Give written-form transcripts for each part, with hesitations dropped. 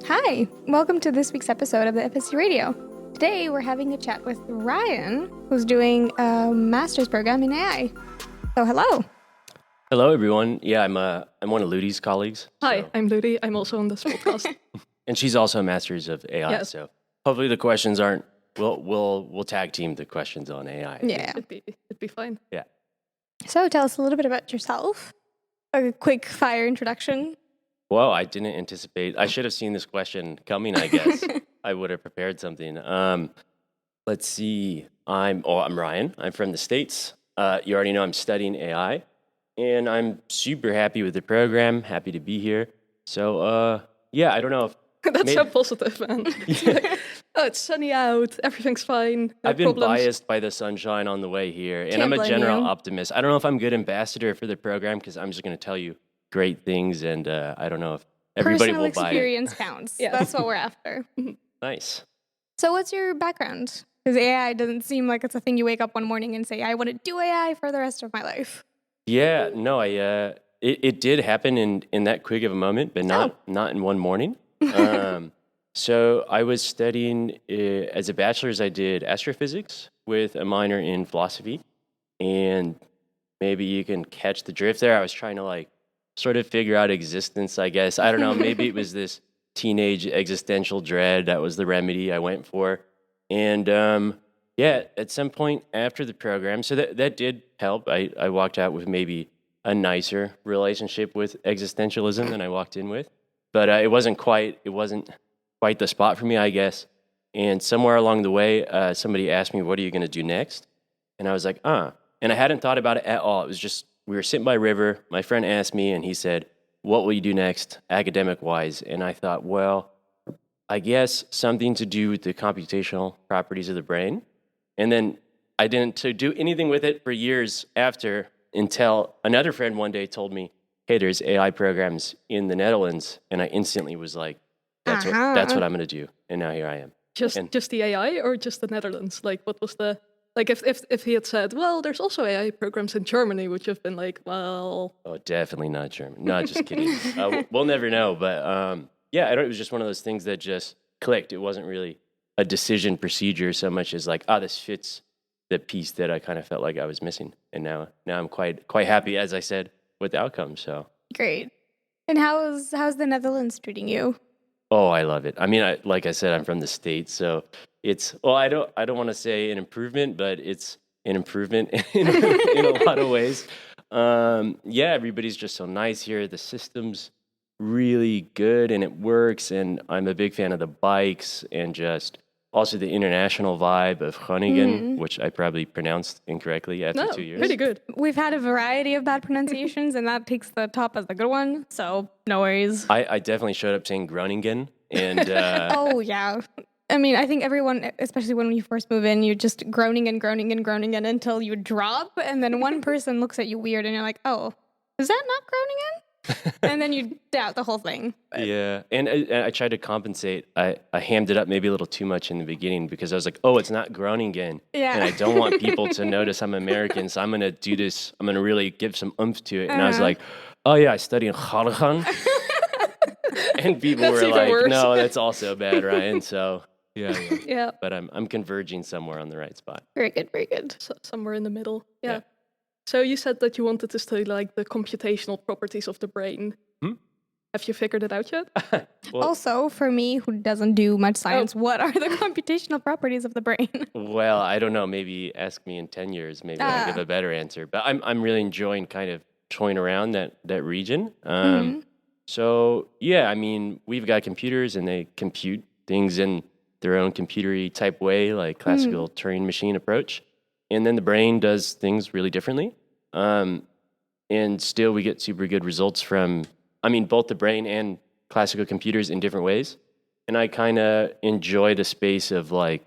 Hi, welcome to this week's episode of the MSC Radio. Today we're having a chat with Ryan, who's doing a master's program in AI. So hello. Hello, everyone. Yeah, I'm one of Ludi's colleagues. Hi, I'm Ludi. I'm also on this podcast. And she's also a master's of AI. Yes. So hopefully the questions aren't. We'll tag team the questions on AI. Yeah. It'd be fine. Yeah. So tell us a little bit about yourself. A quick fire introduction. Well, I didn't anticipate. I should have seen this question coming. I guess I would have prepared something. Let's see. I'm Ryan. I'm from the States. You already know I'm studying AI, and I'm super happy with the program. Happy to be here. So yeah, I don't know if That's so positive, man. It's like, oh, it's sunny out. Everything's fine. No I've been problems. biased by the sunshine on the way here, and Can't I'm a blame general you. optimist. I don't know if I'm a good ambassador for the program because I'm just going to tell you great things, and I don't know if everybody Personal will buy it. experience counts. Yeah. That's what we're after. Nice. So what's your background? Because AI doesn't seem like it's a thing you wake up one morning and say, I want to do AI for the rest of my life. Yeah, no, it did happen in that quick of a moment, but not in one morning. So I was studying as a bachelor's. I did astrophysics with a minor in philosophy, and maybe you can catch the drift there. I was trying to sort of figure out existence, I guess. I don't know. Maybe it was this teenage existential dread that was the remedy I went for, and yeah, at some point after the program, so that did help. I walked out with maybe a nicer relationship with existentialism than I walked in with, but it wasn't quite the spot for me, I guess. And somewhere along the way, somebody asked me, "What are you going to do next?" And I was like, And I hadn't thought about it at all. It was just we were sitting by a river. My friend asked me, and he said, "What will you do next, academic-wise?" And I thought, well, I guess something to do with the computational properties of the brain. And then I didn't do anything with it for years after until another friend one day told me, "Hey, there's AI programs in the Netherlands," and I instantly was like, "That's what I'm going to do." And now here I am. Just the AI or just the Netherlands? Like, what was the if he had said, well, there's also AI programs in Germany, would you have been like, well, Oh, definitely not German. No, just kidding. We'll never know. But yeah, it was just one of those things that just clicked. It wasn't really a decision procedure so much as like, this fits the piece that I kind of felt like I was missing. And now I'm quite happy, as I said, with the outcome. So Great. And how's the Netherlands treating you? oh, I love it. I mean, like I said, I'm from the States, so it's I don't want to say an improvement, but it's an improvement in a lot of ways. Yeah, everybody's just so nice here. The system's really good and it works, and I'm a big fan of the bikes and just also the international vibe of Groningen, which I probably pronounced incorrectly after no, 2 years. pretty good. We've had a variety of bad pronunciations, and that takes the top as the good one. So no worries. I definitely showed up saying Groningen, and Oh, yeah. I mean, I think everyone, especially when you first move in, you're just groaning and groaning and groaning and until you drop. And then one person looks at you weird and you're like, oh, is that not Groningen? And then you doubt the whole thing. But yeah, and I tried to compensate. I hammed it up maybe a little too much in the beginning because I was like, oh, it's not Groningen. Yeah. And I don't want people to notice I'm American, so I'm going to do this. I'm going to really give some oomph to it. And I was like, oh, yeah, I study in Groningen. And people That's were even like, worse. no, that's also bad, Ryan. So, yeah. Yeah, But I'm converging somewhere on the right spot. very good, very good. somewhere in the middle. Yeah. Yeah. So you said that you wanted to study like the computational properties of the brain. Have you figured it out yet? Well, Also, for me, who doesn't do much science, what are the computational properties of the brain? well, I don't know. Maybe ask me in 10 years. Maybe I'll give a better answer. But I'm really enjoying kind of toying around that region. So, yeah, I mean, we've got computers and they compute things in their own computery type way, like classical Turing machine approach. And then the brain does things really differently. And still we get super good results from, both the brain and classical computers in different ways. And I kind of enjoy the space of how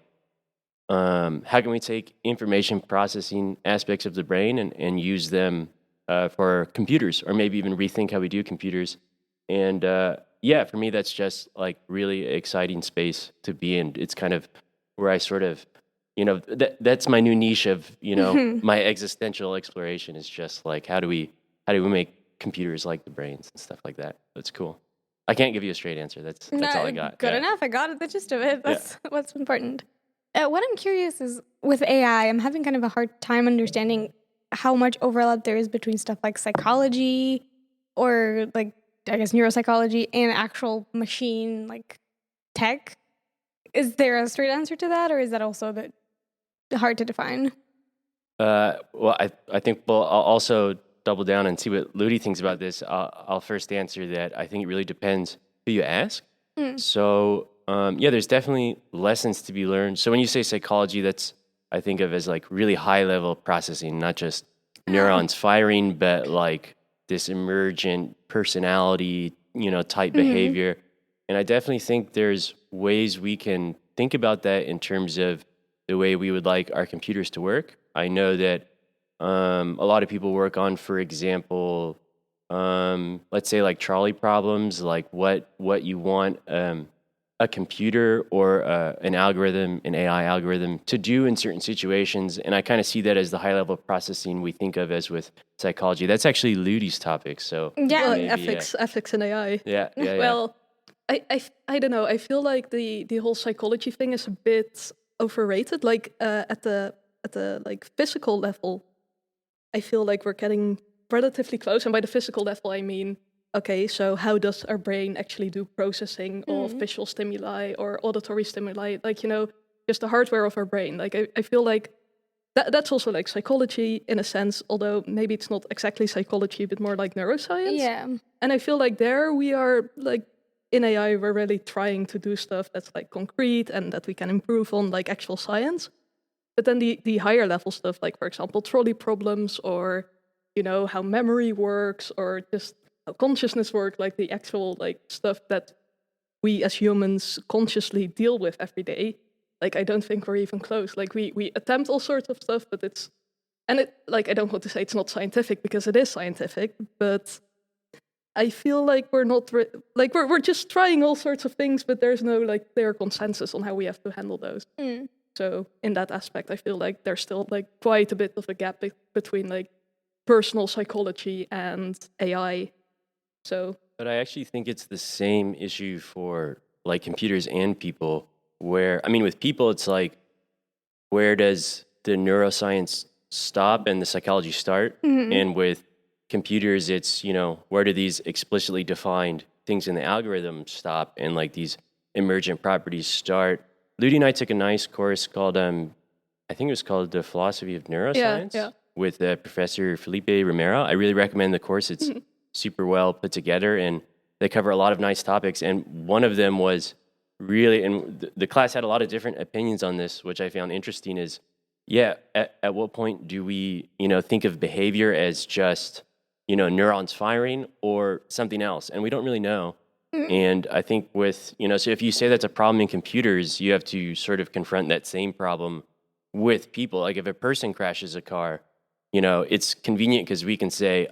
can we take information processing aspects of the brain and use them for computers, or maybe even rethink how we do computers. And yeah, for me, that's just like really exciting space to be in. It's kind of where I sort of, that's my new niche of, my existential exploration is just like, how do we make computers like the brains and stuff like that. That's cool. I can't give you a straight answer. That's all I got. Good Yeah. enough. I got it. The gist of it. That's what's important. What I'm curious is with AI, I'm having kind of a hard time understanding how much overlap there is between stuff like psychology or like, I guess, neuropsychology and actual machine like tech. Is there a straight answer to that, or is that also a bit hard to define? Well, I think I'll also double down and see what Ludi thinks about this. I'll first answer that I think it really depends who you ask. So, there's definitely lessons to be learned. So when you say psychology, that's I think of as like really high level processing, not just neurons firing, but like this emergent personality, type behavior. And I definitely think there's ways we can think about that in terms of the way we would like our computers to work. I know that a lot of people work on, for example, let's say like trolley problems, like what you want a computer or an algorithm, an AI algorithm to do in certain situations. And I kind of see that as the high level processing we think of as with psychology. That's actually Ludi's topic. So Yeah. Well, maybe, ethics and AI. yeah. Well, I don't know. I feel like the whole psychology thing is a bit overrated. Like at the like physical level, I feel like we're getting relatively close. And by the physical level, I mean, okay, so how does our brain actually do processing of visual stimuli or auditory stimuli? Like, just the hardware of our brain. Like, I feel like that's also like psychology in a sense, although maybe it's not exactly psychology, but more like neuroscience. Yeah. And I feel like there we are like in AI, we're really trying to do stuff that's like concrete and that we can improve on like actual science. But then the higher level stuff, like for example, trolley problems or, how memory works or just how consciousness works, like the actual like stuff that we as humans consciously deal with every day. Like, I don't think we're even close. Like we attempt all sorts of stuff, but I don't want to say it's not scientific because it is scientific, but I feel like we're not we're just trying all sorts of things, but there's no like clear consensus on how we have to handle those. So in that aspect, I feel like there's still like quite a bit of a gap between like personal psychology and AI. So, But I actually think it's the same issue for like computers and people. Where I mean, with people, it's like, where does the neuroscience stop and the psychology start? And with computers, it's, where do these explicitly defined things in the algorithm stop and like these emergent properties start? Ludi and I took a nice course called, I think it was called The Philosophy of Neuroscience with Professor Felipe Romero. I really recommend the course. It's super well put together and they cover a lot of nice topics. And one of them was really, and the class had a lot of different opinions on this, which I found interesting is, at what point do we, think of behavior as just, neurons firing or something else? And we don't really know. And I think with, so if you say that's a problem in computers, you have to sort of confront that same problem with people. Like if a person crashes a car, it's convenient because we can say,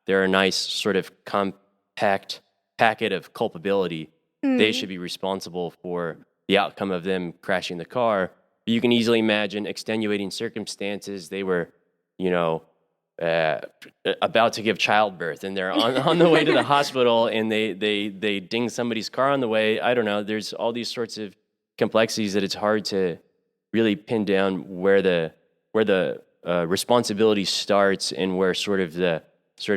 they're a nice sort of compact packet of culpability. They should be responsible for the outcome of them crashing the car. But you can easily imagine extenuating circumstances. They were, about to give childbirth and they're on the way to the hospital and they ding somebody's car on the way. I don't know. There's all these sorts of complexities that it's hard to really pin down where the responsibility starts and where the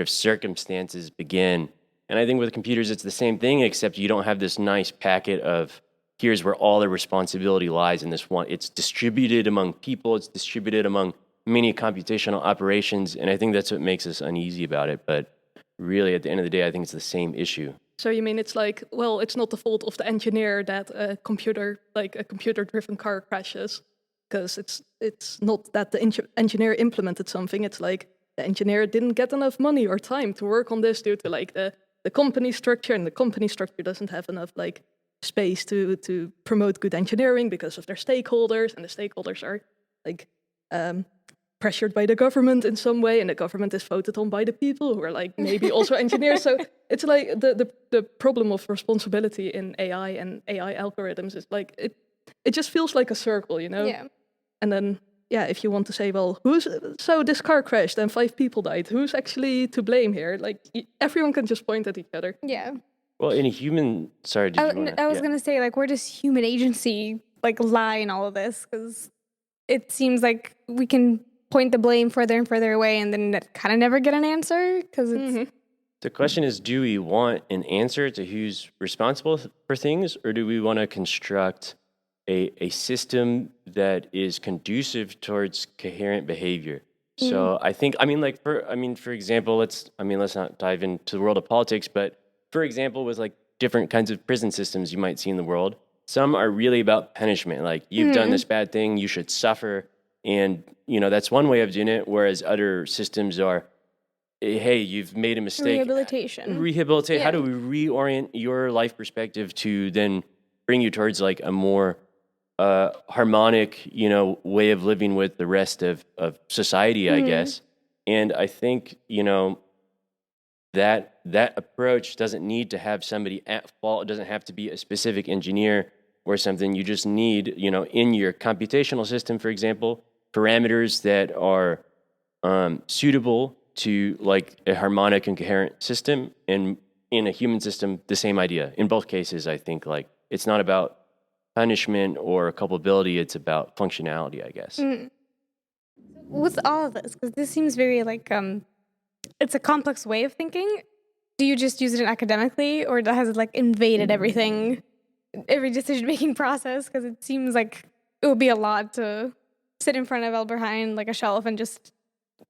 circumstances begin. And I think with computers, it's the same thing, except you don't have this nice packet of here's where all the responsibility lies in this one. It's distributed among people. It's distributed among many computational operations. And I think that's what makes us uneasy about it. But really, at the end of the day, I think it's the same issue. So you mean it's like, well, it's not the fault of the engineer that a computer-driven car crashes, because it's not that the engineer implemented something. It's like the engineer didn't get enough money or time to work on this due to like the company structure, and the company structure doesn't have enough like space to promote good engineering because of their stakeholders, and the stakeholders are like pressured by the government in some way, and the government is voted on by the people who are like maybe also engineers. So it's like the problem of responsibility in AI and AI algorithms is like it just feels like a circle, Yeah. And then if you want to say, well, so this car crashed and 5 people died, who's actually to blame here? Like everyone can just point at each other. Yeah. Well, in a human, sorry, did you want to? I was gonna say, like, where does human agency like lie in all of this? Because it seems like we can point the blame further and further away, and then kind of never get an answer. Because it's The question is, do we want an answer to who's responsible for things, or do we want to construct a system that is conducive towards coherent behavior? So I think, for example, let's not dive into the world of politics, but for example, with like different kinds of prison systems you might see in the world, some are really about punishment. Like, you've done this bad thing, you should suffer. And, that's one way of doing it. Whereas other systems are, hey, you've made a mistake. rehabilitation. Rehabilitate. Yeah. How do we reorient your life perspective to then bring you towards like a more harmonic, way of living with the rest of society, I guess. And I think, that approach doesn't need to have somebody at fault. It doesn't have to be a specific engineer or something. You just need, in your computational system, for example, parameters that are suitable to like a harmonic and coherent system. And in a human system, the same idea. In both cases, I think like it's not about punishment or culpability, it's about functionality, I guess. With all of this, because this seems very like it's a complex way of thinking. Do you just use it academically, or has it like invaded everything, every decision-making process? Because it seems like it would be a lot to sit in front of behind like a shelf and just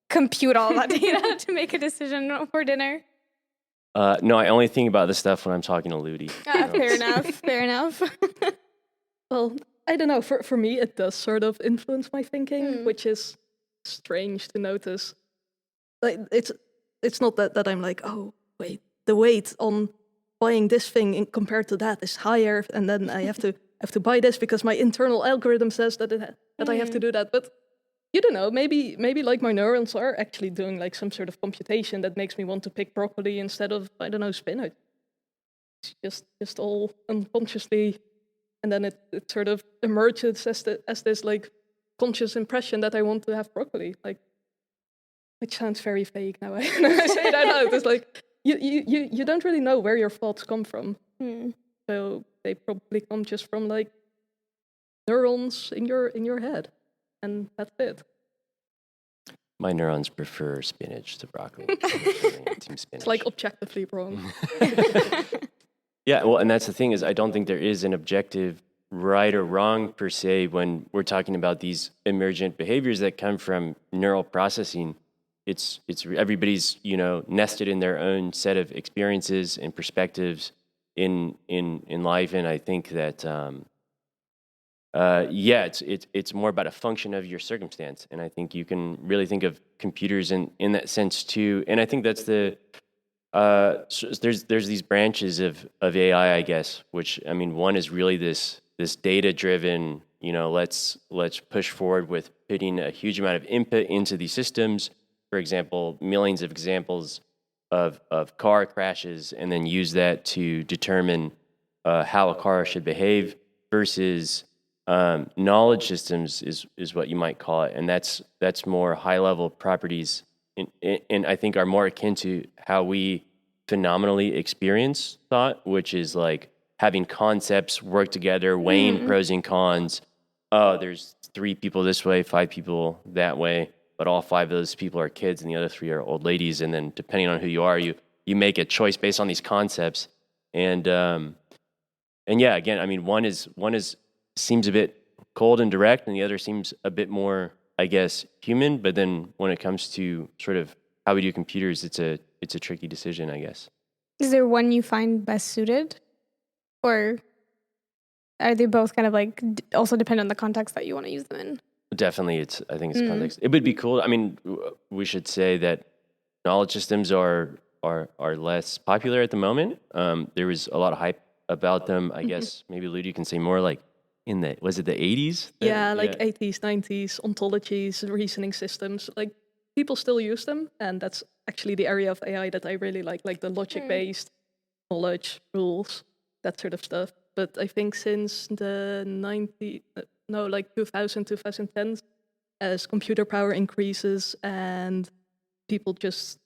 compute all that data to make a decision for dinner. No, I only think about this stuff when I'm talking to Ludi. Fair enough. Fair enough. Well, I don't know. For me, it does sort of influence my thinking, which is strange to notice. Like, it's not that I'm like, oh wait, the weight on buying this thing compared to that is higher, and then I have to buy this because my internal algorithm says that I have to do that. But you don't know. Maybe like my neurons are actually doing like some sort of computation that makes me want to pick broccoli instead of, I don't know, spinach. It's just all unconsciously. And then it sort of emerges as this like conscious impression that I want to have broccoli, like, which sounds very vague now. I say it out loud. It's like you don't really know where your thoughts come from. So they probably come just from like neurons in your head, and that's it. My neurons prefer spinach to broccoli. Team spinach. It's like objectively wrong. Yeah, well, and that's the thing is I don't think there is an objective right or wrong per se when we're talking about these emergent behaviors that come from neural processing. It's everybody's nested in their own set of experiences and perspectives in life, and I think that it's more about a function of your circumstance, and I think you can really think of computers in that sense too. And I think that's the so there's these branches of AI, I guess, which I mean, one is really this data driven, let's push forward with putting a huge amount of input into these systems. For example, millions of examples of car crashes, and then use that to determine how a car should behave, versus knowledge systems is what you might call it, and that's more high level properties, and I think are more akin to how we phenomenally experience thought, which is like having concepts work together, weighing pros and cons. Oh, there's 3 people this way, 5 people that way, but all 5 of those people are kids and the other 3 are old ladies. And then depending on who you are, you make a choice based on these concepts. And yeah, again, I mean, one is seems a bit cold and direct, and the other seems a bit more, I guess, human. But then when it comes to sort of how we do computers, it's a tricky decision, I guess. Is there one you find best suited, or are they both kind of like also depend on the context that you want to use them in? Definitely, I think it's context. It would be cool. I mean, we should say that knowledge systems are less popular at the moment. There was a lot of hype about them. I guess maybe Ludi can say more. Like was it the 80s? Yeah, like 80s, 90s, ontologies, reasoning systems. Like, people still use them, and that's actually the area of AI that I really like the logic-based knowledge, rules, that sort of stuff. But I think since the 2000, 2010, as computer power increases and people just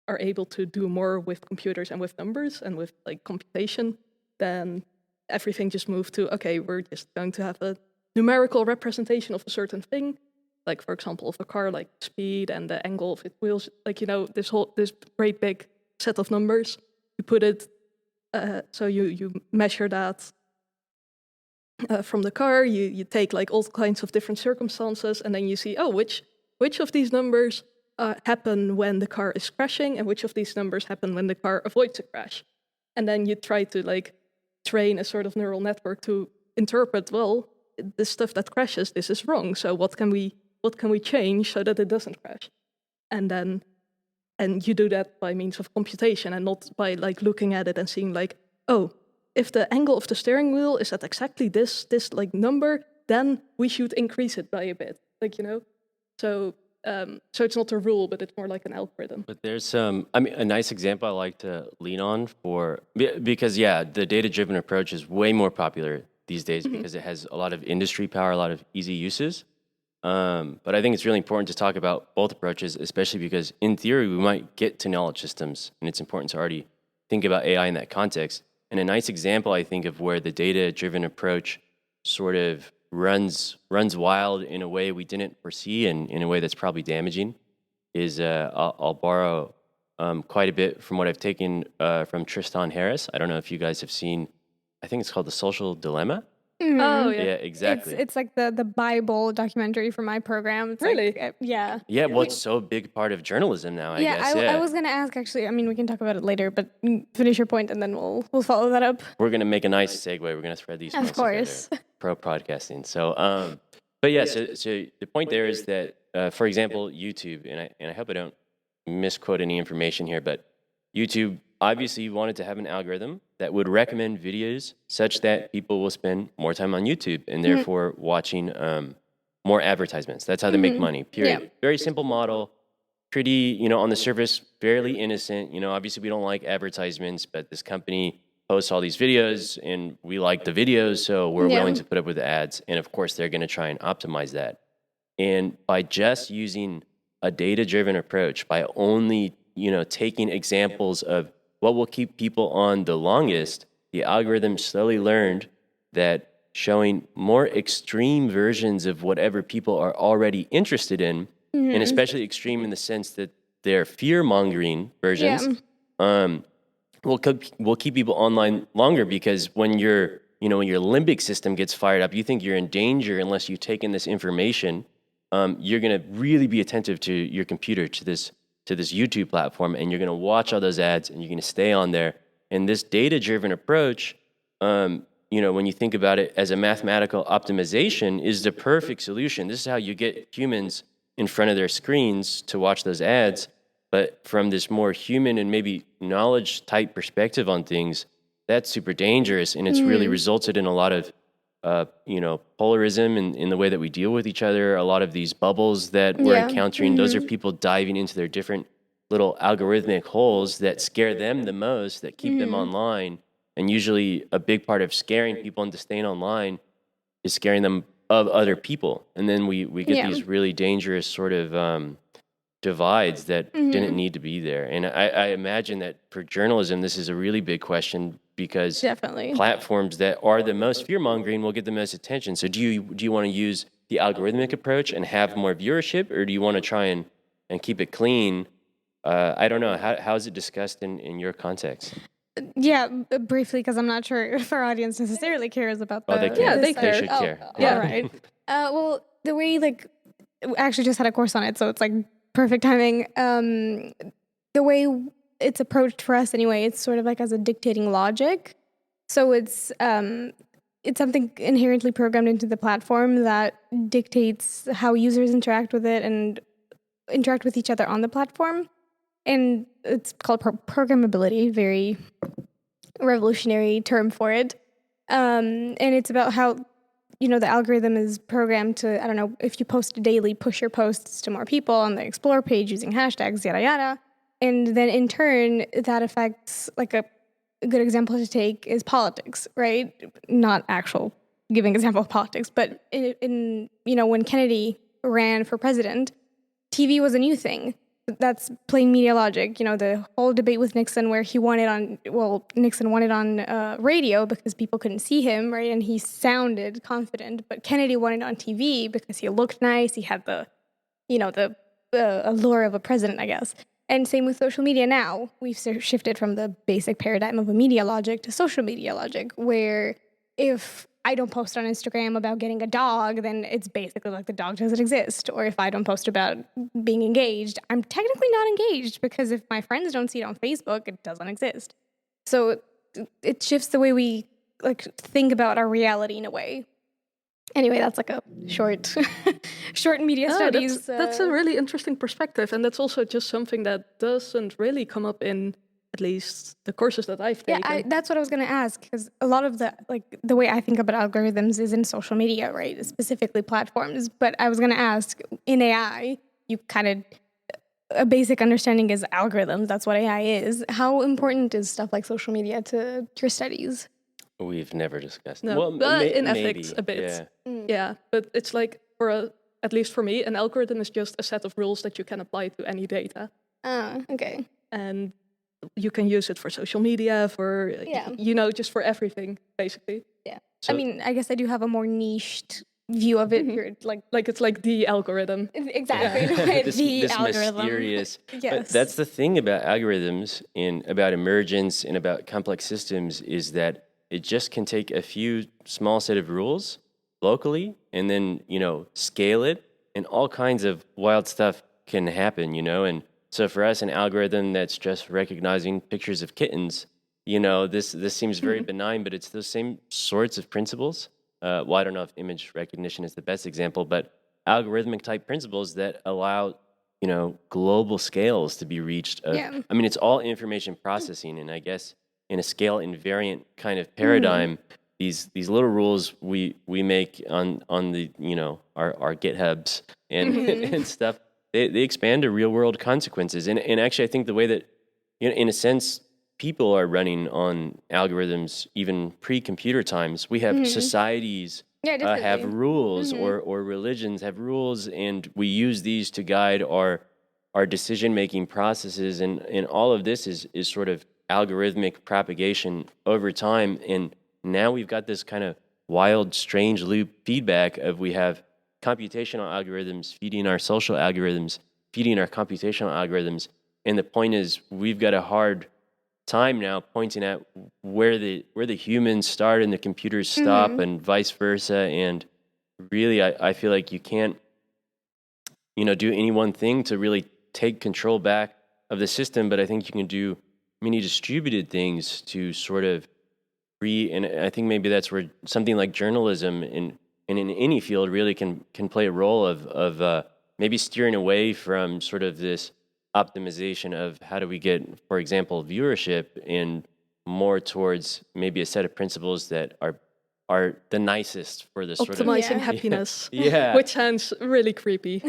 are able to do more with computers and with numbers and with like computation, then everything just moved to, okay, we're just going to have a numerical representation of a certain thing, like for example of a car, like speed and the angle of its wheels, like, you know, this great big set of numbers. You put it, so you measure that from the car, you take like all kinds of different circumstances, and then you see, oh, which of these numbers happen when the car is crashing, and which of these numbers happen when the car avoids a crash. And then you try to like train a sort of neural network to interpret, well, this stuff that crashes, this is wrong. So what can we change so that it doesn't crash? And you do that by means of computation and not by like looking at it and seeing like, oh, if the angle of the steering wheel is at exactly this like number, then we should increase it by a bit, like, you know. So it's not a rule, but it's more like an algorithm. But there's a nice example I like to lean on because the data-driven approach is way more popular these days because it has a lot of industry power, a lot of easy uses. But I think it's really important to talk about both approaches, especially because in theory, we might get to knowledge systems, and it's important to already think about AI in that context. And a nice example, I think, of where the data-driven approach sort of runs wild in a way we didn't foresee and in a way that's probably damaging is I'll borrow quite a bit from what I've taken from Tristan Harris. I don't know if you guys have seen, I think it's called The Social Dilemma. Oh, yeah. Yeah, exactly. It's like the Bible documentary for my program. It's Really? Like, yeah. Yeah, well, it's so big part of journalism now, I guess. I was going to ask, actually, I mean, we can talk about it later, but finish your point and then we'll follow that up. We're going to make a nice segue. We're going to thread these points Of course. together. Pro podcasting. So, but yeah, so the point there is that, for example, YouTube, and I hope I don't misquote any information here, but YouTube obviously wanted to have an algorithm that would recommend videos such that people will spend more time on YouTube and therefore watching more advertisements. That's how they make money, period. Yeah. Very simple model, pretty, on the surface, fairly innocent. Obviously we don't like advertisements, but this company posts all these videos and we like the videos, so we're willing to put up with the ads. And of course, they're going to try and optimize that. And by just using a data-driven approach, by only, taking examples of what will keep people on the longest, the algorithm slowly learned that showing more extreme versions of whatever people are already interested in, and especially extreme in the sense that they're fear-mongering versions, will keep people online longer, because when when your limbic system gets fired up, you think you're in danger unless you take in this information. You're going to really be attentive to your computer, to this YouTube platform, and you're going to watch all those ads and you're going to stay on there. And this data-driven approach, when you think about it as a mathematical optimization, is the perfect solution. This is how you get humans in front of their screens to watch those ads. But from this more human and maybe knowledge type perspective on things, that's super dangerous. And it's really resulted in a lot of polarism in the way that we deal with each other. A lot of these bubbles that we're encountering, those are people diving into their different little algorithmic holes that scare them the most, that keep them online. And usually a big part of scaring people into staying online is scaring them of other people. And then we get these really dangerous sort of divides that didn't need to be there. And I imagine that for journalism, this is a really big question, because Definitely. platforms that are the most fear-mongering will get the most attention. So do you want to use the algorithmic approach and have more viewership, or do you want to try and keep it clean? I don't know. How is it discussed in your context? Yeah, briefly, because I'm not sure if our audience necessarily cares about that. They care. Yeah, they They care. should care. All right. Well, the way, like, we actually just had a course on it, so it's like perfect timing. The way it's approached for us anyway, it's sort of like as a dictating logic. So it's something inherently programmed into the platform that dictates how users interact with it and interact with each other on the platform. And it's called programmability, very revolutionary term for it. And it's about how, the algorithm is programmed to, I don't know, if you post daily, push your posts to more people on the Explore page using hashtags, yada, yada. And then in turn, that affects, like a good example to take is politics, right? Not actual giving example of politics, but in when Kennedy ran for president, TV was a new thing. that's plain media logic. The whole debate with Nixon where Nixon wanted on radio because people couldn't see him, right? And he sounded confident, but Kennedy wanted on TV because he looked nice. He had the allure of a president, I guess. And same with social media now. We've shifted from the basic paradigm of a media logic to social media logic, where if I don't post on Instagram about getting a dog, then it's basically like the dog doesn't exist. Or if I don't post about being engaged, I'm technically not engaged, because if my friends don't see it on Facebook, it doesn't exist. So it shifts the way we think about our reality in a way. Anyway, that's like a short media studies. That's a really interesting perspective, and that's also just something that doesn't really come up in at least the courses that I've taken. Yeah, that's what I was going to ask, because a lot of the way I think about algorithms is in social media, right? Specifically platforms. But I was going to ask, in AI, you kind of, a basic understanding is algorithms. That's what AI is. How important is stuff like social media to your studies? We've never discussed. No, but in ethics maybe. a bit. Yeah. Yeah, but it's like at least for me, an algorithm is just a set of rules that you can apply to any data. Oh, okay. And you can use it for social media, for just for everything, basically. Yeah. So, I mean, I guess I do have a more niched view of it. You're like it's like the algorithm. Exactly. Right? this algorithm. Mysterious. Yes. But that's the thing about algorithms and about emergence and about complex systems, is that it just can take a few small set of rules locally and then, scale it, and all kinds of wild stuff can happen, And so for us, an algorithm that's just recognizing pictures of kittens, this seems very benign, but it's those same sorts of principles. Well, I don't know if image recognition is the best example, but algorithmic type principles that allow, global scales to be reached. I mean, it's all information processing, and I guess in a scale invariant kind of paradigm, these little rules we make on the our GitHubs and and stuff, they expand to real world consequences. And actually, I think the way that in a sense people are running on algorithms even pre-computer times. We have societies have rules, or religions have rules, and we use these to guide our decision making processes. And all of this is sort of algorithmic propagation over time, and now we've got this kind of wild, strange loop feedback of we have computational algorithms feeding our social algorithms, feeding our computational algorithms, and the point is we've got a hard time now pointing at where the humans start and the computers stop, and vice versa. And really, I feel like you can't do any one thing to really take control back of the system, but I think you can do many distributed things to sort of and I think maybe that's where something like journalism and in any field really can play a role of maybe steering away from sort of this optimization of how do we get, for example, viewership, and more towards maybe a set of principles that are the nicest for the sort of optimizing happiness. Yeah. Which sounds really creepy.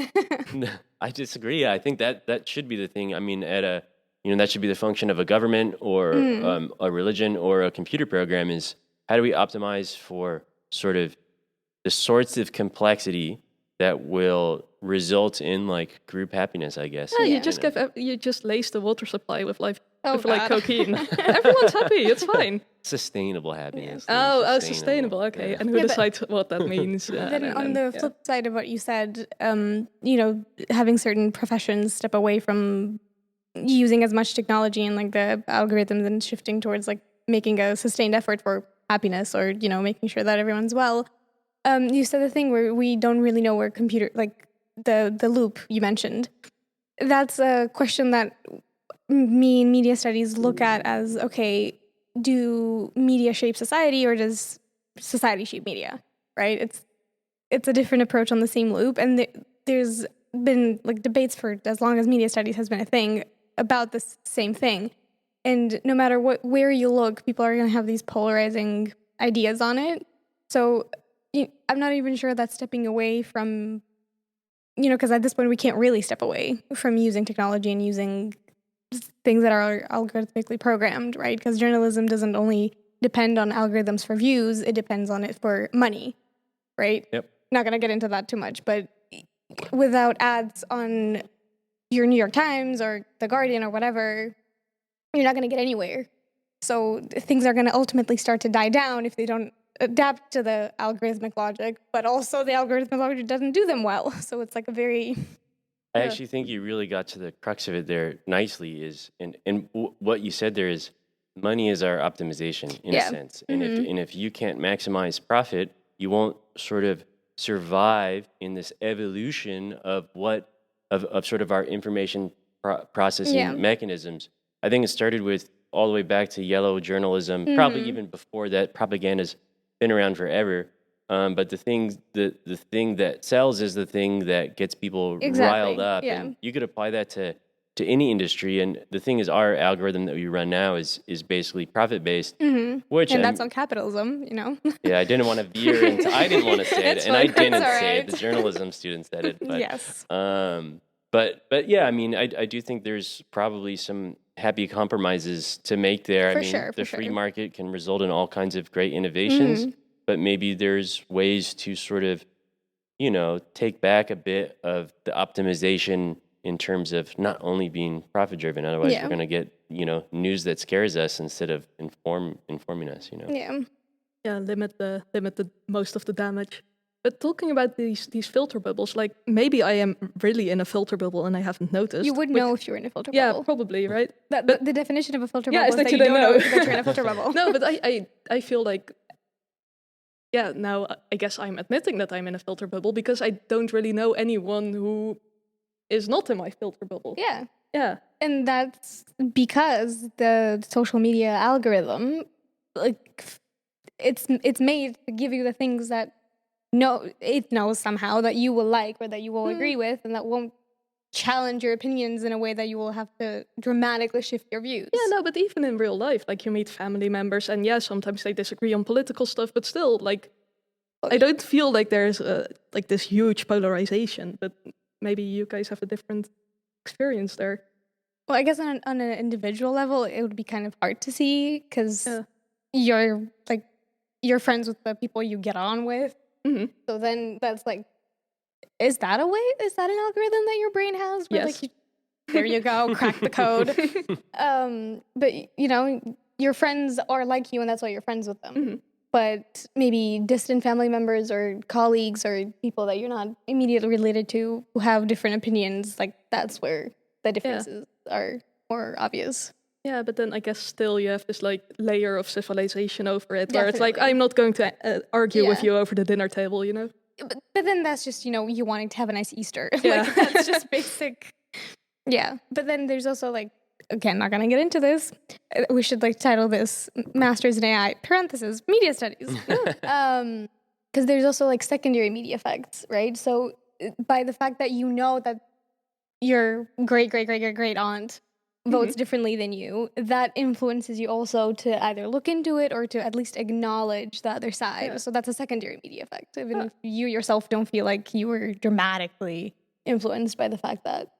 I disagree. I think that should be the thing. I mean, that should be the function of a government or a religion or a computer program, is how do we optimize for sort of the sorts of complexity that will result in like group happiness, I guess. Yeah, you just lace the water supply with like cocaine. Everyone's happy. It's fine. Sustainable happiness. Oh, sustainable. Okay, and who decides what that means? Then on the flip side of what you said, having certain professions step away from using as much technology and like the algorithms and shifting towards like making a sustained effort for happiness, or making sure that everyone's well. You said the thing where we don't really know where computer, like the loop you mentioned. That's a question that me in media studies look at as, okay, do media shape society, or does society shape media? Right? It's a different approach on the same loop, and there's been like debates for as long as media studies has been a thing about this same thing. And no matter where you look, people are going to have these polarizing ideas on it. So I'm not even sure that stepping away from, because at this point we can't really step away from using technology and using things that are algorithmically programmed, right? Because journalism doesn't only depend on algorithms for views, it depends on it for money, right? Yep. Not going to get into that too much, but without ads on your New York Times or the Guardian or whatever, you're not going to get anywhere. So things are going to ultimately start to die down if they don't adapt to the algorithmic logic, but also the algorithmic logic doesn't do them well. So it's like a very... I actually think you really got to the crux of it there nicely. What you said there is money is our optimization in a sense, and if you can't maximize profit, you won't sort of survive in this evolution of sort of our information processing mechanisms. I think it started with all the way back to yellow journalism, probably even before that. Propaganda's been around forever. But the thing that sells is the thing that gets people riled up, and you could apply that to any industry. And the thing is, our algorithm that we run now is basically profit based, which and that's on capitalism, Yeah, I didn't want to veer into. I didn't want to say it, and I didn't say it. The journalism student said it. But, yes. But yeah, I mean, I do think there's probably some happy compromises to make there. The free market can result in all kinds of great innovations. But maybe there's ways to sort of, take back a bit of the optimization in terms of not only being profit driven. Otherwise, we're going to get, news that scares us instead of informing us. Yeah, limit the most of the damage. But talking about these filter bubbles, like maybe I am really in a filter bubble and I haven't noticed. You would know if you're in a filter bubble. Yeah, probably, right? But the definition of a filter bubble is that you don't don't know that you're in a filter bubble. No, but I feel like. Yeah, now I guess I'm admitting that I'm in a filter bubble because I don't really know anyone who is not in my filter bubble. Yeah. Yeah. And that's because the social media algorithm, like, it's made to give you the things that it knows somehow that you will like or that you will agree with, and that won't challenge your opinions in a way that you will have to dramatically shift your views. Yeah, no, but even in real life, like you meet family members and sometimes they disagree on political stuff, but still, like, I don't feel like there's like this huge polarization, but maybe you guys have a different experience there. Well, I guess on an individual level, it would be kind of hard to see because you're friends with the people you get on with. So then that's like, is that an algorithm that your brain has? Where, yes. There you go, crack the code. But, your friends are like you and that's why you're friends with them. But maybe distant family members or colleagues or people that you're not immediately related to who have different opinions, like that's where the differences are more obvious. Yeah, but then I guess still you have this like layer of civilization over it, where it's like, I'm not going to argue with you over the dinner table, But then that's just, you wanting to have a nice Easter. Like, that's just basic. Yeah. But then there's also like, again, not going to get into this. We should title this Masters in AI, parentheses, Media Studies. Because there's also secondary media effects, right? So by the fact that that your great aunt votes differently than you, that influences you also to either look into it or to at least acknowledge the other side. Yeah. So that's a secondary media effect, even if you yourself don't feel like you were dramatically influenced by the fact that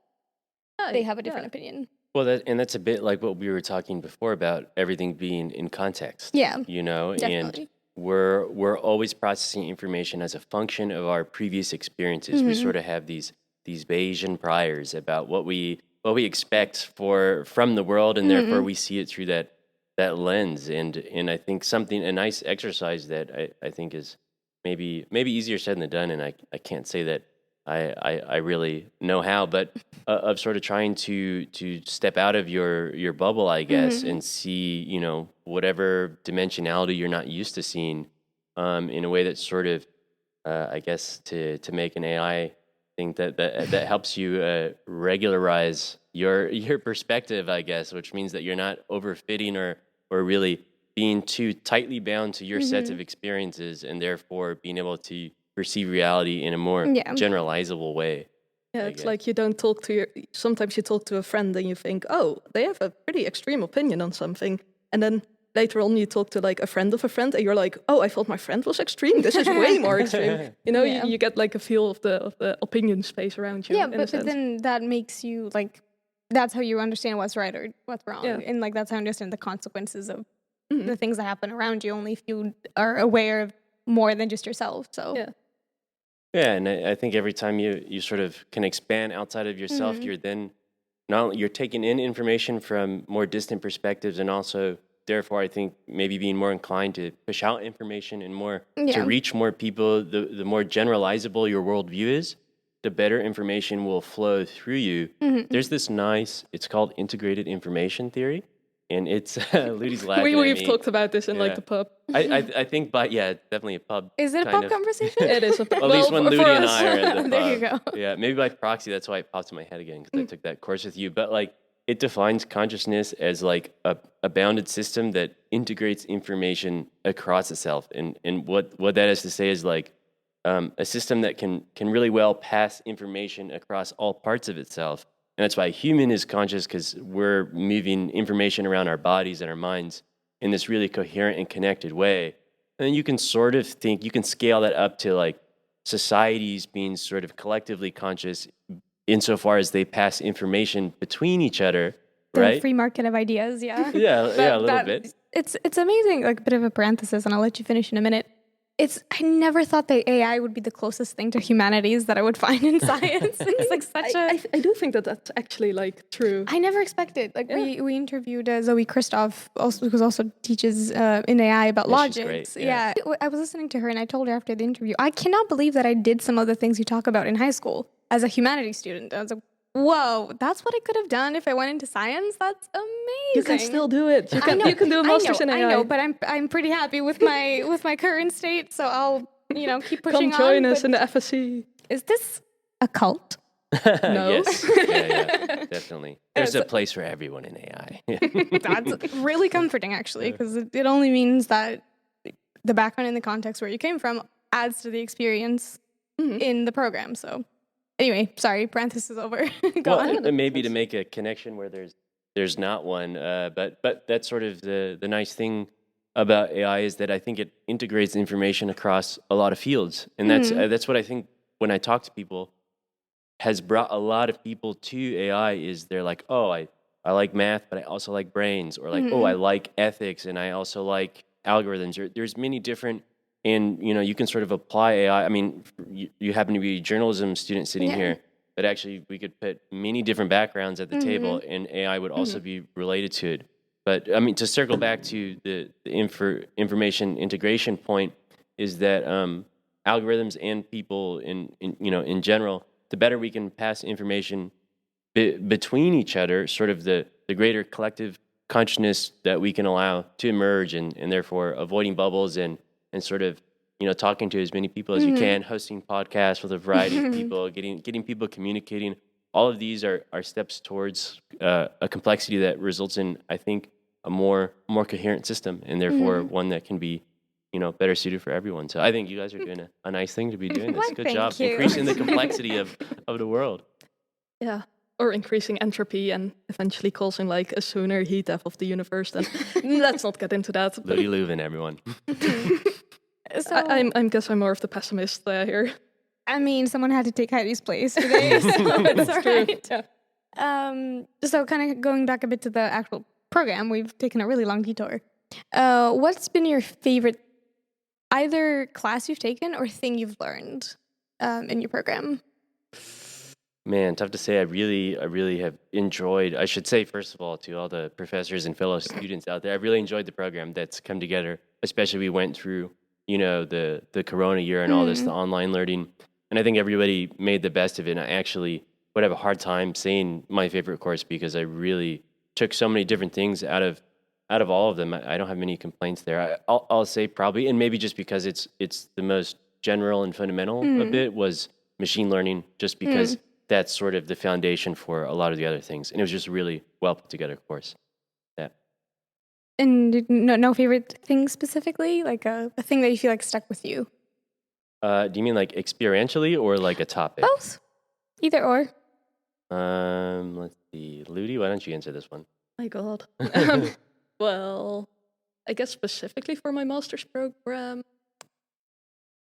they have a different opinion. Well, that's a bit like what we were talking before about everything being in context. Yeah, definitely. And we're always processing information as a function of our previous experiences. We sort of have these Bayesian priors about what we expect from the world, and therefore we see it through that lens. And I think a nice exercise that I think is maybe easier said than done, and I can't say that I really know how, but of sort of trying to step out of your bubble, I guess, and see, whatever dimensionality you're not used to seeing, in a way that's sort of, I guess, to make an AI thing that helps you regularize your perspective, I guess, which means that you're not overfitting or really being too tightly bound to your sets of experiences, and therefore being able to perceive reality in a more generalizable way. Yeah, it's like you don't talk to sometimes you talk to a friend and you think, oh, they have a pretty extreme opinion on something. And then later on you talk to a friend of a friend and you're like, oh, I thought my friend was extreme. This is way more extreme. You get a feel of the opinion space around you. Yeah, but then that makes you that's how you understand what's right or what's wrong. Yeah. And that's how you understand the consequences of the things that happen around you, only if you are aware of more than just yourself. So Yeah, and I think every time you sort of can expand outside of yourself, you're then not only you're taking in information from more distant perspectives, and also therefore I think maybe being more inclined to push out information and more to Yeah. reach more people. The more generalizable your worldview is, the better information will flow through you. There's this nice, it's called integrated information theory, and it's Ludy's laughing at We've me. talked about this in like Yeah. the pub. I think, but yeah, definitely a pub. Is it a kind pub of. conversation? It is a pub. At least when for Ludi and us. I are at the pub. There you go. Yeah, maybe by proxy, that's why it popped in my head again, because I took that course with you. But like, it defines consciousness as like a bounded system that integrates information across itself. And what that is to say is like a system that can really well pass information across all parts of itself. And that's why human is conscious, because we're moving information around our bodies and our minds in this really coherent and connected way. And then you can sort of think, you can scale that up to like societies being sort of collectively conscious insofar as they pass information between each other, The right? free market of ideas, yeah. Yeah, a little bit. It's amazing, like a bit of a parenthesis, and I'll let you finish in a minute. I never thought that AI would be the closest thing to humanities that I would find in science. It's like such I do think that that's actually like true. I never expected. Like we interviewed Zoe Christoph, also who also teaches in AI about Yeah, she's logic. great, yeah. I was listening to her and I told her after the interview, I cannot believe that I did some of the things you talk about in high school as a humanities student. I was like, whoa, that's what I could have done if I went into science. That's amazing. You can still do it. You I can know, you can do a master's in AI. I know, but I'm pretty happy with my current state, so I'll keep pushing Come join on. us but in the FSC. is this a cult? No. Yes, yeah, definitely. There's a place for everyone in AI. That's really comforting, actually, because it only means that the background and the context where you came from adds to the experience in the program. So, anyway, sorry, parenthesis is over. Go on. And maybe to make a connection where there's not one, but that's sort of the nice thing about AI is that I think it integrates information across a lot of fields, and that's what I think when I talk to people has brought a lot of people to AI. Is they're like, oh, I like math, but I also like brains, or like, oh, I like ethics, and I also like algorithms. There's many different, and you can sort of apply AI. I mean, you happen to be a journalism student sitting here, but actually we could put many different backgrounds at the table, and AI would also be related to it. But I mean, to circle back to the information integration point, is that algorithms and people in general, the better we can pass information between each other, sort of the greater collective consciousness that we can allow to emerge, and therefore avoiding bubbles and sort of talking to as many people as you can, hosting podcasts with a variety of people, getting people communicating. All of these are steps towards a complexity that results in, I think, a more coherent system, and therefore one that can be better suited for everyone. So I think you guys are doing a nice thing to be doing this. Well, Good thank job you. increasing the complexity of the world. Yeah. Or increasing entropy and eventually causing like a sooner heat death of the universe. Then let's not get into that. Ludi Leuven, everyone. So, I guess I'm more of the pessimist here. I mean, someone had to take Heidi's place today, so it's all right. Yeah. So kind of going back a bit to the actual program, we've taken a really long detour. What's been your favorite either class you've taken or thing you've learned in your program? Man, tough to say. I really have enjoyed, I should say, first of all, to all the professors and fellow students out there, I've really enjoyed the program that's come together, especially we went through, the Corona year and all this, the online learning. And I think everybody made the best of it. And I actually would have a hard time saying my favorite course, because I really took so many different things out of all of them. I don't have many complaints there. I'll say probably, and maybe just because it's the most general and fundamental a bit, was machine learning, just because that's sort of the foundation for a lot of the other things. And it was just a really well put together course. Yeah. And no favorite thing specifically, like a thing that you feel like stuck with you? Do you mean like experientially or like a topic? Both, either or. Let's see. Ludi, why don't you answer this one? My God. Well, I guess specifically for my master's program,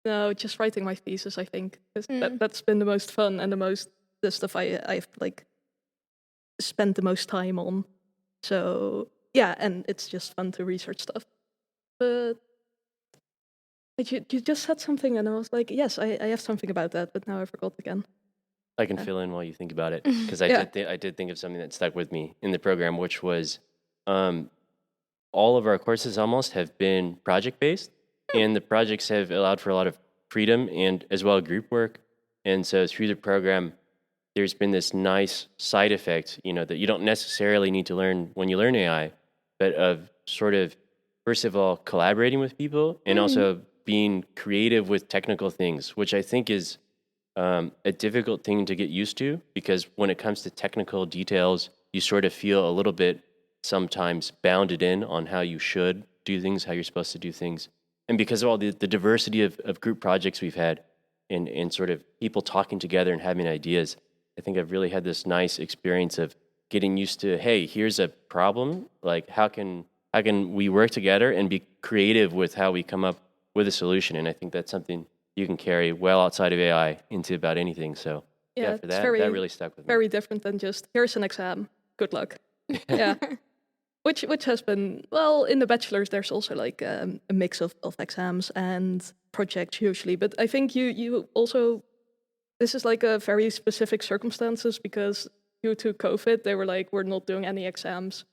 no, just writing my thesis, I think. 'Cause that's been the most fun and the stuff I've like spent the most time on. So yeah, and it's just fun to research stuff. But But you just said something, and I was like, yes, I have something about that, but now I forgot again. I can fill in while you think about it because I Yeah. did think of something that stuck with me in the program, which was um, all of our courses almost have been project based, and the projects have allowed for a lot of freedom and as well group work. And so through the program, there's been this nice side effect, that you don't necessarily need to learn when you learn AI, but of sort of first of all collaborating with people and also being creative with technical things, which I think is a difficult thing to get used to because when it comes to technical details, you sort of feel a little bit sometimes bounded in on how you should do things, how you're supposed to do things. And because of all the diversity of group projects we've had and sort of people talking together and having ideas, I think I've really had this nice experience of getting used to, hey, here's a problem. Like how can we work together and be creative with how we come up with a solution? And I think that's something you can carry well outside of AI into about anything. So Yeah, for it's that really stuck with me. very different than just here's an exam. Good luck. Yeah. Which has been, well, in the bachelor's there's also like a mix of exams and projects usually, but I think you also, this is like a very specific circumstances because due to COVID they were like, we're not doing any exams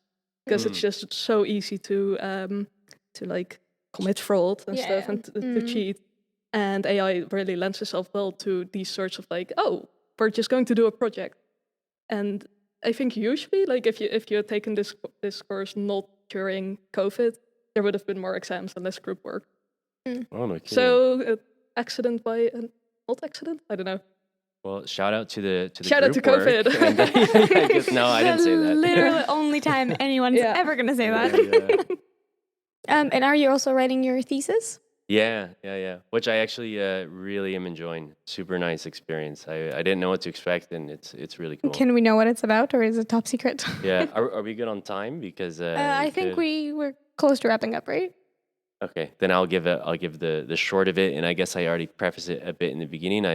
because it's just so easy to like commit fraud and stuff and to cheat. And AI really lends itself well to these sorts of like, oh, we're just going to do a project. And I think usually, like if you had taken this course not during COVID, there would have been more exams and less group work. Oh, no kidding. So accident by not accident, I don't know. Well, shout out to the Shout out to group work. COVID. And, I guess, no, I didn't say that. Literally only time anyone's ever going to say that. Yeah. And are you also writing your thesis? Yeah. Which I actually really am enjoying. Super nice experience. I didn't know what to expect, and it's really cool. Can we know what it's about, or is it top secret? Yeah. Are we good on time? Because I think we're close to wrapping up, right? Okay, then I'll give the short of it, and I guess I already prefaced it a bit in the beginning.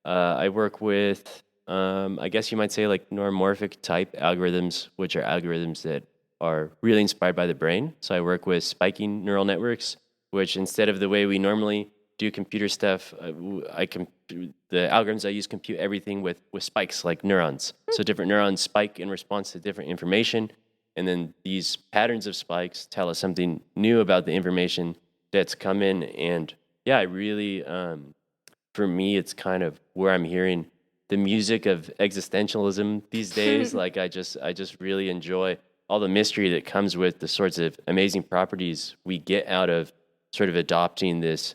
I work with I guess you might say like neuromorphic type algorithms, which are algorithms that are really inspired by the brain. So I work with spiking neural networks, which instead of the way we normally do computer stuff, the algorithms I use compute everything with spikes like neurons. So different neurons spike in response to different information. And then these patterns of spikes tell us something new about the information that's come in. And yeah, I really, for me, it's kind of where I'm hearing the music of existentialism these days. Like I just really enjoy all the mystery that comes with the sorts of amazing properties we get out of sort of adopting this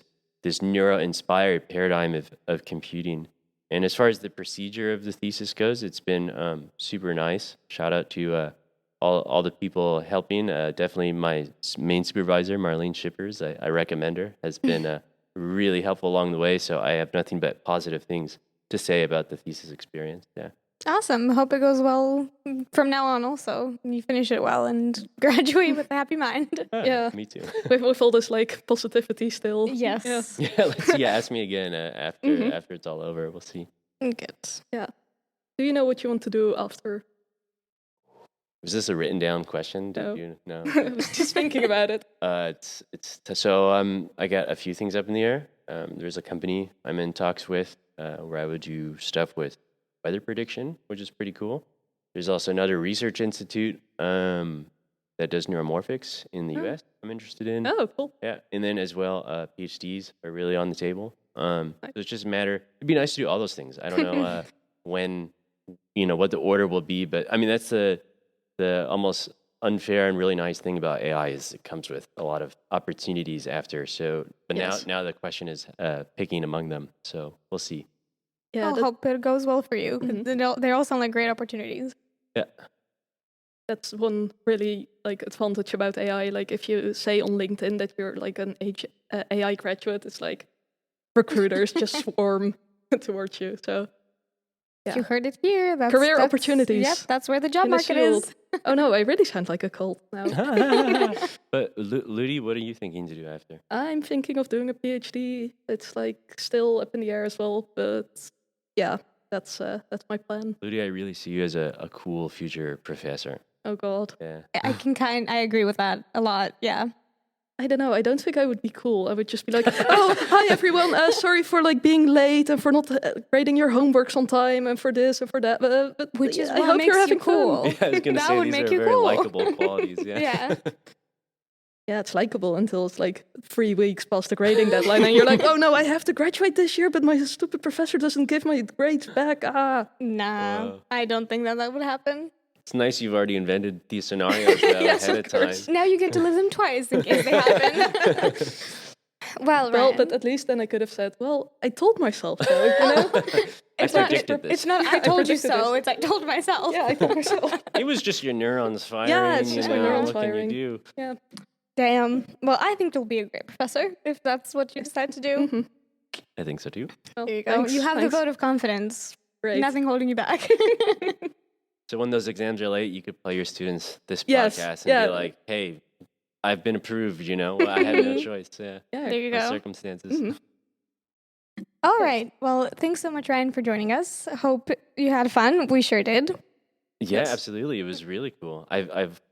neuro-inspired paradigm of computing. And as far as the procedure of the thesis goes, it's been super nice. Shout out to all the people helping. Definitely my main supervisor, Marlene Shippers. I recommend her. Has been really helpful along the way. So I have nothing but positive things to say about the thesis experience. Yeah. Awesome. Hope it goes well from now on also. You finish it well and graduate with a happy mind. Yeah. Me too. with all this like positivity still. Yes. Yeah. Yeah. Let's see. Yeah, ask me again after it's all over. We'll see. Good. Yeah. Do you know what you want to do after? Was this a written down question? No. No. I was just thinking about it. So I got a few things up in the air. There's a company I'm in talks with where I would do stuff with weather prediction, which is pretty cool. There's also another research institute that does neuromorphics in the U.S. I'm interested in. Oh, cool. Yeah, and then as well, PhDs are really on the table. So it's just a matter. It'd be nice to do all those things. I don't know when, what the order will be, but I mean that's the almost unfair and really nice thing about AI is it comes with a lot of opportunities after. So, but Yes. now the question is picking among them. So we'll see. Yeah, I'll hope it goes well for you. They all sound like great opportunities. Yeah. that's one really like advantage about AI. Like if you say on LinkedIn that you're like an AI graduate, it's like recruiters just swarm towards you. So yeah. You heard it here. Career opportunities. Yep, that's where the job in the market is. field. Oh no, I really sound like a cult now. But Ludi, what are you thinking to do after? I'm thinking of doing a PhD. It's like still up in the air as well, but yeah, that's my plan. Ludi, I really see you as a cool future professor. Oh god. Yeah. I agree with that a lot. Yeah. I don't know. I don't think I would be cool. I would just be like, "Oh, hi everyone. Sorry for like being late and for not grading your homeworks on time and for this and for that." But Which is I what hope makes you're you having cool. fun. Yeah, I was going to That say would these make are you very cool. likable qualities. Yeah. Yeah. Yeah, it's likable until it's like 3 weeks past the grading deadline, and you're like, "Oh no, I have to graduate this year, but my stupid professor doesn't give my grades back." Ah, Nah, Wow. I don't think that would happen. It's nice you've already invented these scenarios though, Yes, ahead of of time. course. Now you get to live them twice in case they happen. Well, well, Ryan, but at least then I could have said, "Well, I told myself so," you know? I it's not, predicted this. it's not I I told you predicted so, this. it's I told myself. Yeah, I told myself. It was just your neurons firing. Yeah, it's just my neurons what firing. can you do? Yeah. Damn. Well, I think you'll be a great professor if that's what you decide to do. Mhm. I think so too. Well, There you go. thanks, You have thanks. the vote of confidence. Great. Nothing holding you back. So when those exams are late, you could play your students this Yes, podcast and yeah. be like, "Hey, I've been approved. You know, I had no choice. Yeah, Yeah. There you my go. circumstances." Mhm. All right. Well, thanks so much, Ryan, for joining us. Hope you had fun. We sure did. Yeah, Yes. absolutely. It was really cool. I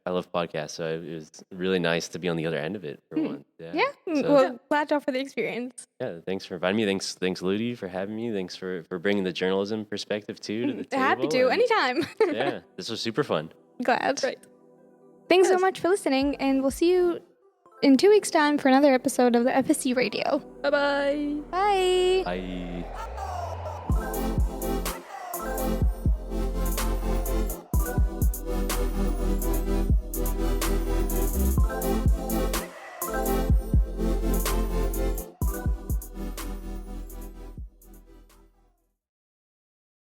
love podcasts, so it was really nice to be on the other end of it for once. Yeah. Yeah. So, Well, glad to offer the experience. yeah. Thanks for inviting me. Thanks, Ludi, for having me. Thanks for bringing the journalism perspective too to the table. Happy to. and- Anytime. Yeah, this was super fun. Glad. Great. Thanks so Yes. much for listening, and we'll see you in 2 weeks' time for another episode of the FSC Radio. Bye-bye. Bye. Bye.